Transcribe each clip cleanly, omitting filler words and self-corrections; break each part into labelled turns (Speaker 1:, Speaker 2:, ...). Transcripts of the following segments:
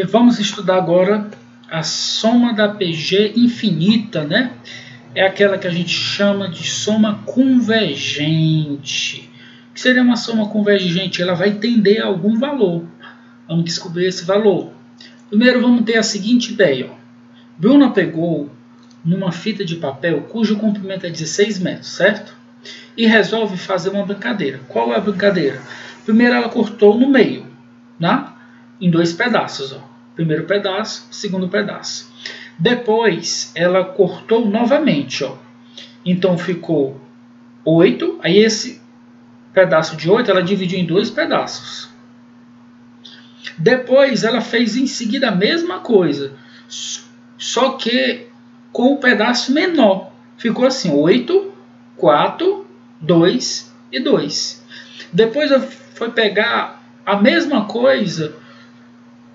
Speaker 1: Vamos estudar agora a soma da PG infinita, né? É aquela que a gente chama de soma convergente. O que seria uma soma convergente? Ela vai tender a algum valor. Vamos descobrir esse valor. Primeiro vamos ter a seguinte ideia. Ó. Bruna pegou numa fita de papel cujo comprimento é 16 metros, certo? E resolve fazer uma brincadeira. Qual é a brincadeira? Primeiro ela cortou no meio, né? Em dois pedaços. Ó. Primeiro pedaço, segundo pedaço. Depois ela cortou novamente. Ó. Então ficou 8. Aí esse pedaço de 8 ela dividiu em dois pedaços. Depois ela fez em seguida a mesma coisa. Só que com o pedaço menor. Ficou assim, 8, 4, 2 e 2. Depois ela foi pegar a mesma coisa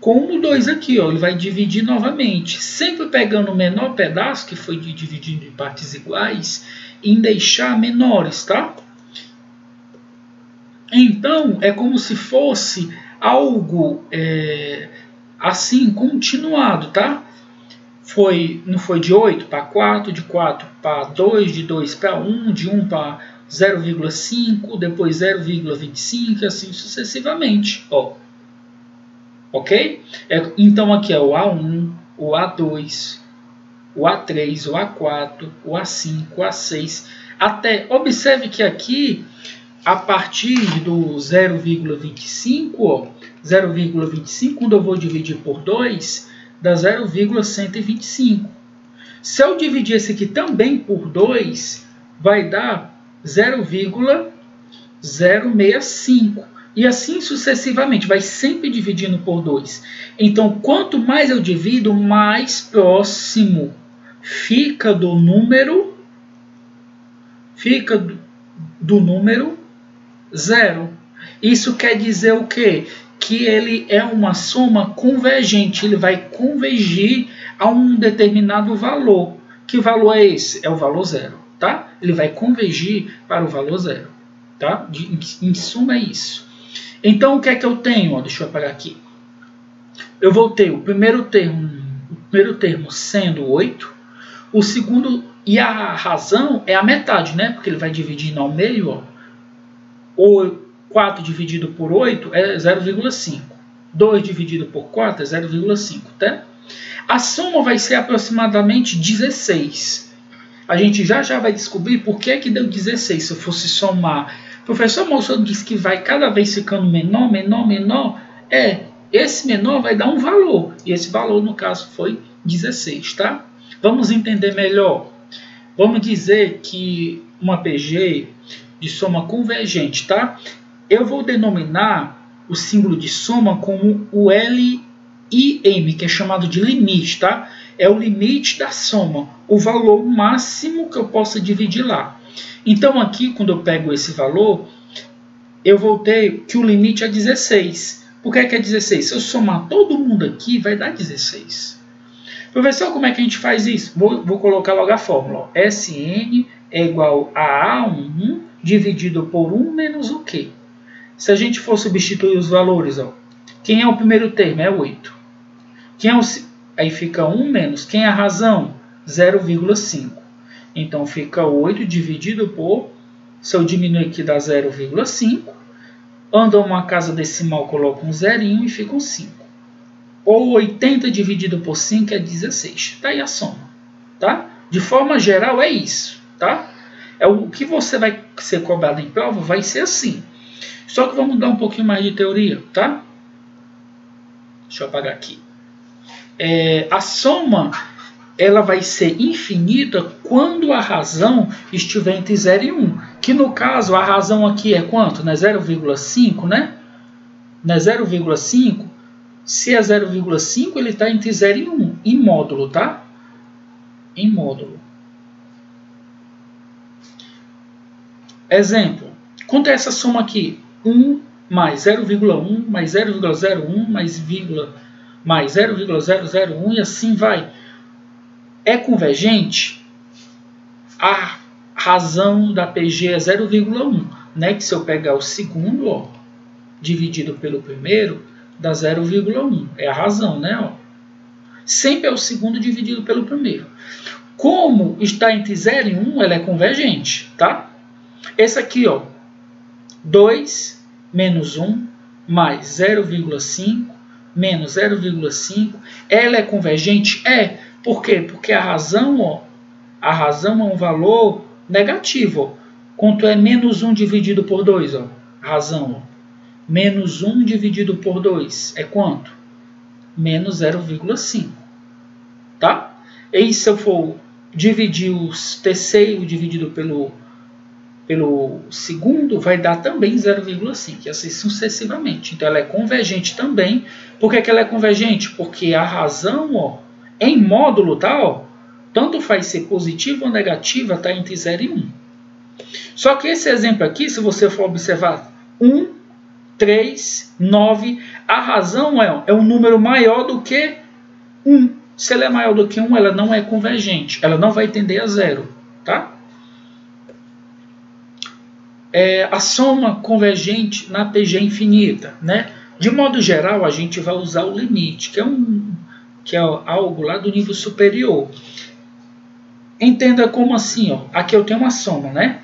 Speaker 1: com o 2 aqui, ó, ele vai dividir novamente, sempre pegando o menor pedaço, que foi dividido em partes iguais, e em deixar menores, tá? Então, é como se fosse algo assim, continuado, tá? Não foi de 8 para 4, de 4 para 2, de 2 para 1, de 1 para 0,5, depois 0,25 e assim sucessivamente, ó. Ok? Então aqui é o A1, o A2, o A3, o A4, o A5, o A6. Até, observe que aqui, a partir do 0,25, 0,25, quando eu vou dividir por 2, dá 0,125. Se eu dividir esse aqui também por 2, vai dar 0,065. E assim sucessivamente, vai sempre dividindo por 2. Então, quanto mais eu divido, mais próximo fica do número, zero. Isso quer dizer o quê? Que ele é uma soma convergente, ele vai convergir a um determinado valor. Que valor é esse? É o valor zero, tá? Ele vai convergir para o valor zero, tá? Em suma é isso. Então, o que é que eu tenho? Ó, deixa eu apagar aqui. Eu vou ter o primeiro termo sendo 8, o segundo, e a razão é a metade, né? Porque ele vai dividindo ao meio, ó. O 4 dividido por 8 é 0,5. 2 dividido por 4 é 0,5, tá? A soma vai ser aproximadamente 16. A gente já vai descobrir por que deu 16 se eu fosse somar. Professor Malson disse que vai cada vez ficando menor. Esse menor vai dar um valor. E esse valor, no caso, foi 16, tá? Vamos entender melhor. Vamos dizer que uma PG de soma convergente, tá? Eu vou denominar o símbolo de soma como o LIM, que é chamado de limite, tá? É o limite da soma, o valor máximo que eu possa dividir lá. Então aqui, quando eu pego esse valor, eu vou ter que o limite é 16. Por que é 16? Se eu somar todo mundo aqui, vai dar 16. Professor, como é que a gente faz isso? Vou colocar logo a fórmula. Ó. Sn é igual a A1 dividido por 1 menos o quê? Se a gente for substituir os valores, ó, quem é o primeiro termo? É 8. Aí fica 1 menos. Quem é a razão? 0,5. Então fica 8 dividido por, se eu diminuir aqui dá 0,5, anda uma casa decimal, coloca um zerinho e fica um 5. Ou 80 dividido por 5 é 16. Está aí a soma. Tá? De forma geral é isso. Tá? É o que você vai ser cobrado em prova vai ser assim. Só que vamos dar um pouquinho mais de teoria. Tá? Deixa eu apagar aqui. A soma ela vai ser infinita quando a razão estiver entre 0 e 1. Que no caso, a razão aqui é quanto? Não é 0,5, né? Não é 0,5? Se é 0,5, ele está entre 0 e 1, em módulo, tá? Em módulo. Exemplo. Quanto é essa soma aqui? 1 mais 0,1 mais 0,01 mais 0,001 e assim vai. É convergente? A razão da PG é 0,1, né? Que se eu pegar o segundo, ó, dividido pelo primeiro, dá 0,1. É a razão, né? Ó. Sempre é o segundo dividido pelo primeiro. Como está entre 0 e 1, ela é convergente, tá? Esse aqui, ó, 2 menos 1 mais 0,5 menos 0,5, ela é convergente? É. Por quê? Porque a razão, ó, a razão é um valor negativo. Ó. Quanto é menos 1 dividido por 2? Ó? A razão, ó. Menos 1 dividido por 2 é quanto? Menos 0,5. Tá? E se eu for dividir o terceiro dividido pelo segundo, vai dar também 0,5, e assim sucessivamente. Então ela é convergente também. Por que ela é convergente? Porque a razão, ó, em módulo, tá, ó, tanto faz ser positiva ou negativa, está entre 0 e 1. Só que esse exemplo aqui, se você for observar, 1, 3, 9, a razão é um número maior do que 1. Se ela é maior do que 1, ela não é convergente, ela não vai tender a 0, tá? A soma convergente na PG infinita, né? De modo geral, a gente vai usar o limite, que é algo lá do nível superior. Entenda como assim, ó, aqui eu tenho uma soma, né?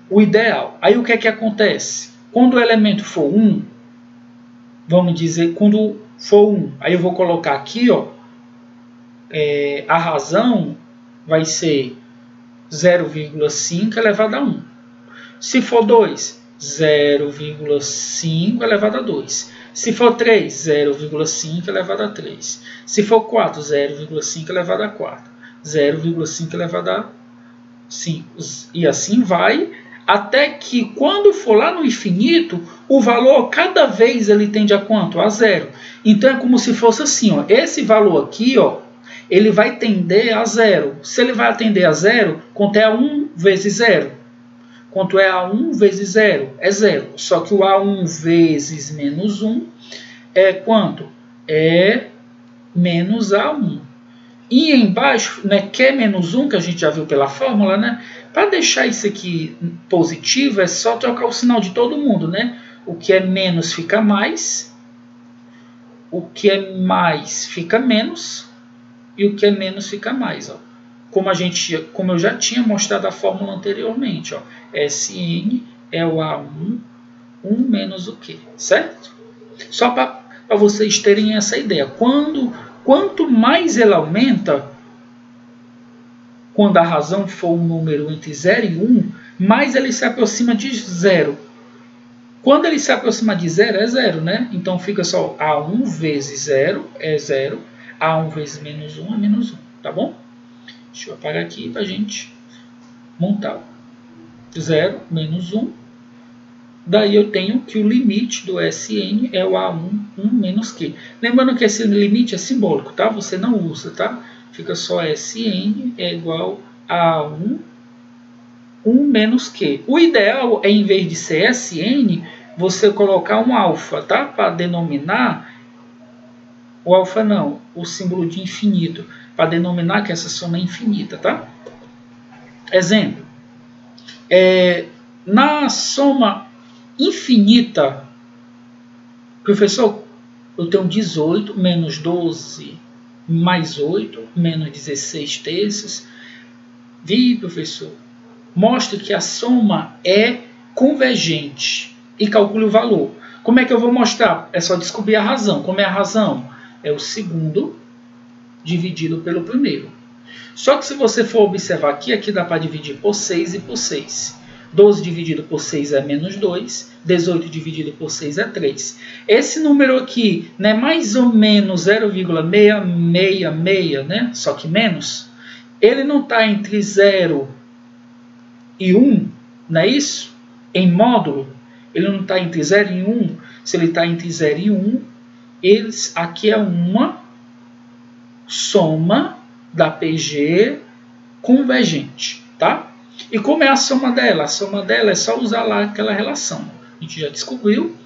Speaker 1: O ideal. Aí o que é que acontece? Quando o elemento for 1, vamos dizer, quando for 1, aí eu vou colocar aqui, ó, a razão vai ser 0,5 elevado a 1. Se for 2, 0,5 elevado a 2. Se for 3, 0,5 elevado a 3. Se for 4, 0,5 elevado a 4. 0,5 elevado a 5. E assim vai, até que quando for lá no infinito, o valor cada vez ele tende a quanto? A 0. Então é como se fosse assim, ó, esse valor aqui, ó, ele vai tender a 0. Se ele vai tender a 0, quanto é a 1 vezes 0? Quanto é A1 vezes 0? É 0. Só que o A1 vezes menos 1 é quanto? É menos A1. E embaixo, né, que é menos 1, que a gente já viu pela fórmula, né? Para deixar isso aqui positivo, é só trocar o sinal de todo mundo, né? O que é menos fica mais, o que é mais fica menos, e o que é menos fica mais, ó. Como eu já tinha mostrado a fórmula anteriormente, ó, Sn é o A1, 1 menos o Q, certo? Só para vocês terem essa ideia. Quanto mais ele aumenta, quando a razão for um número entre 0 e 1, mais ele se aproxima de 0. Quando ele se aproxima de 0, é 0, né? Então fica só A1 vezes 0 é 0, A1 vezes menos 1 é menos 1, tá bom? Deixa eu apagar aqui para a gente montar. 0 menos 1. Daí eu tenho que o limite do Sn é o A1, 1 menos Q. Lembrando que esse limite é simbólico, tá? Você não usa, tá? Fica só Sn é igual a A1, 1 menos Q. O ideal é, em vez de ser Sn, você colocar um alfa, tá? Para denominar... O alfa não, o símbolo de infinito, para denominar que essa soma é infinita, tá? Exemplo. Na soma infinita, professor, eu tenho 18 menos 12 mais 8 menos 16 terços. Vi, professor, mostre que a soma é convergente e calcule o valor. Como é que eu vou mostrar? É só descobrir a razão. Como é a razão? É o segundo dividido pelo primeiro. Só que se você for observar aqui dá para dividir por 6 e por 6. 12 dividido por 6 é menos 2. 18 dividido por 6 é 3. Esse número aqui, né, mais ou menos 0,666, né, só que menos, ele não está entre 0 e 1, não é isso? Em módulo, ele não está entre 0 e 1. Se ele está entre 0 e 1, aqui é uma soma da PG convergente, tá? E como é a soma dela? A soma dela é só usar lá aquela relação. A gente já descobriu.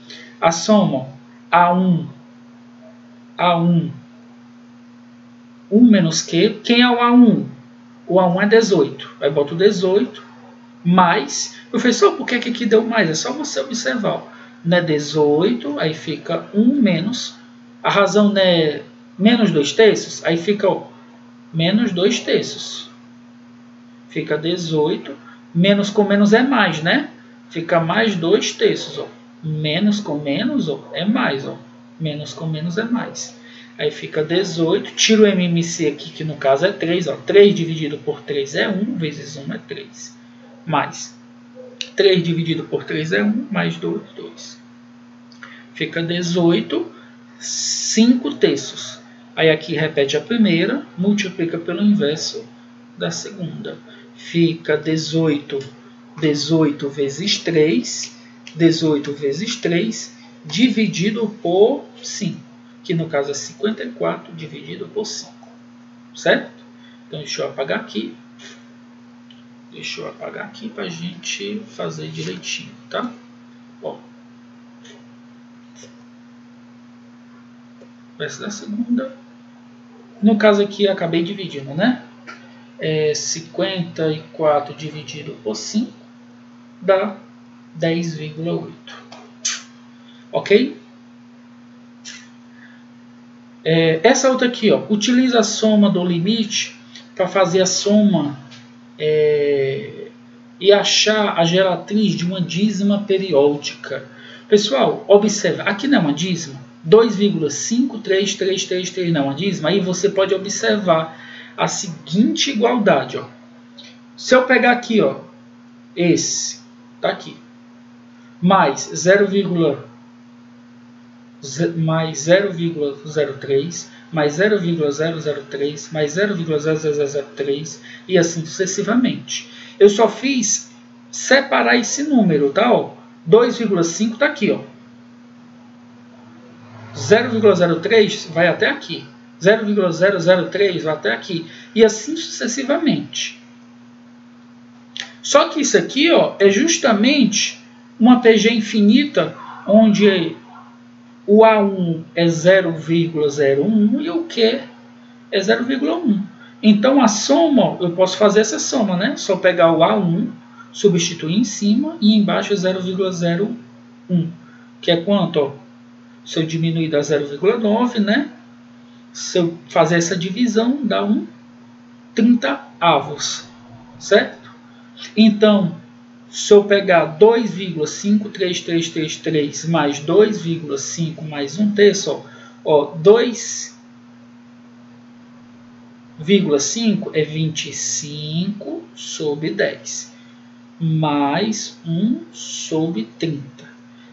Speaker 1: A soma A1, 1 menos Q. Quem é o A1? O A1 é 18. Aí bota o 18 mais... Professor, por que aqui deu mais? É só você observar. Ó. Não é 18, aí fica 1 menos A razão não é menos 2/3, aí fica ó, menos 2/3. Fica 18, menos com menos é mais, né? Fica mais 2/3, ó. Menos com menos ó, é mais, ó. Menos com menos é mais. Aí fica 18, tira o MMC aqui, que no caso é 3, ó. 3 dividido por 3 é 1, vezes 1 é 3. Mais 3 dividido por 3 é 1, mais 2, 2. Fica 18, 5/3. Aí aqui repete a primeira, multiplica pelo inverso da segunda. Fica 18 vezes 3, 18 vezes 3, dividido por 5, que no caso é 54 dividido por 5, certo? Então deixa eu apagar aqui. Deixa eu apagar aqui para a gente fazer direitinho, tá? Ó. Verso da segunda. No caso aqui acabei dividindo, né? 54 dividido por 5 dá 10,8. Ok? Essa outra aqui, ó, utiliza a soma do limite para fazer a soma e achar a geratriz de uma dízima periódica. Pessoal, observa, aqui não é uma dízima, 2,53333 não é uma dízima, aí você pode observar a seguinte igualdade, ó. Se eu pegar aqui, ó, esse, tá aqui, mais 0,03, mais 0,003, mais 0,003, mais 0,0003 e assim sucessivamente. Eu só fiz separar esse número, tá? 2,5 tá aqui, ó. 0,03 vai até aqui. 0,003 vai até aqui. E assim sucessivamente. Só que isso aqui, ó, é justamente uma PG infinita, onde o A1 é 0,01 e o Q é 0,1. Então a soma, eu posso fazer essa soma, né? Só pegar o A1, substituir em cima e embaixo 0,01. Que é quanto? Ó? Se eu diminuir dá 0,9, né? Se eu fazer essa divisão, dá 1/30, certo? Então, se eu pegar 2,53333 mais 2,5 mais 1/3, ó, 2,5 é 25 sobre 10, mais 1 sobre 30.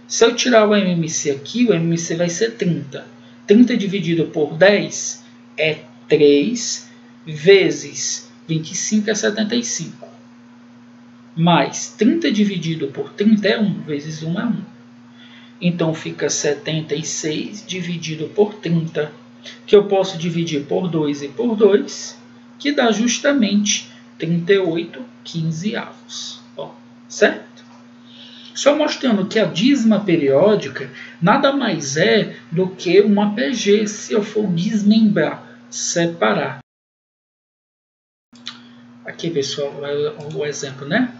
Speaker 1: Se eu tirar o MMC aqui, o MMC vai ser 30. 30 dividido por 10 é 3, vezes 25 é 75. Mais 30 dividido por 30 é 1, vezes 1 é 1. Então fica 76 dividido por 30, que eu posso dividir por 2 e por 2, que dá justamente 38/15. Ó, certo? Só mostrando que a dízima periódica nada mais é do que uma PG, se eu for desmembrar, separar. Aqui, pessoal, o exemplo, né?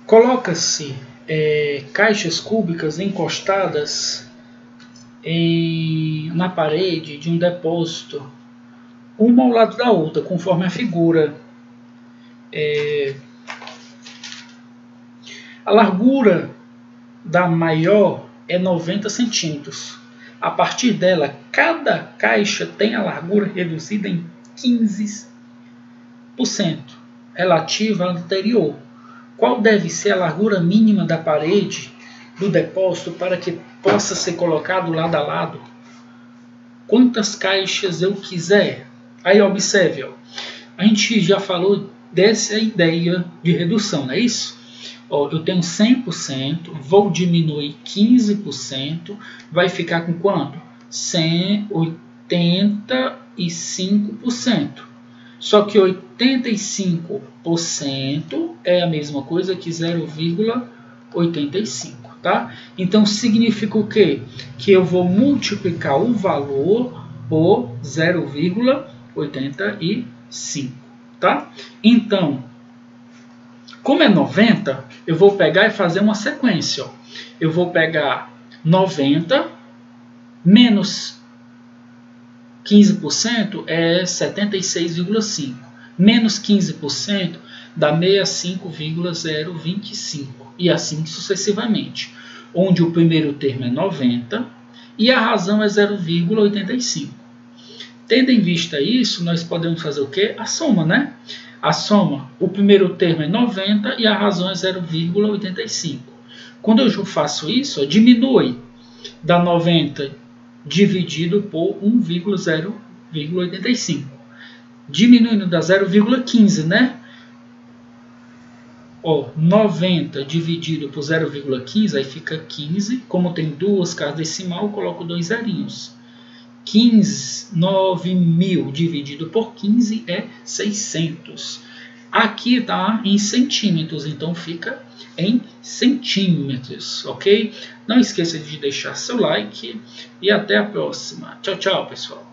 Speaker 1: Coloca-se caixas cúbicas encostadas na parede de um depósito, uma ao lado da outra, conforme a figura. A largura da maior é 90 centímetros. A partir dela, cada caixa tem a largura reduzida em 15% relativa à anterior. Qual deve ser a largura mínima da parede do depósito para que possa ser colocado lado a lado? Quantas caixas eu quiser. Aí observe, ó, a gente já falou dessa ideia de redução, não é isso? Ó, eu tenho 100%, vou diminuir 15%, vai ficar com quanto? 85%. Só que 85% é a mesma coisa que 0,85, tá? Então significa o quê? Que eu vou multiplicar o valor por 0,85, tá? Então, como é 90, eu vou pegar e fazer uma sequência. Ó. Eu vou pegar 90 menos 15% é 76,5. Menos 15% dá 65,025. E assim sucessivamente. Onde o primeiro termo é 90 e a razão é 0,85. Tendo em vista isso, nós podemos fazer o quê? A soma, né? A soma, o primeiro termo é 90 e a razão é 0,85. Quando eu faço isso, diminui. Dá 90 dividido por 1,085. Diminuindo dá 0,15, né? 90 dividido por 0,15, aí fica 15. Como tem duas casas decimal, eu coloco 2 zerinhos. 9.000 dividido por 15 é 600. Aqui está em centímetros, então fica em centímetros, ok? Não esqueça de deixar seu like e até a próxima. Tchau, tchau, pessoal.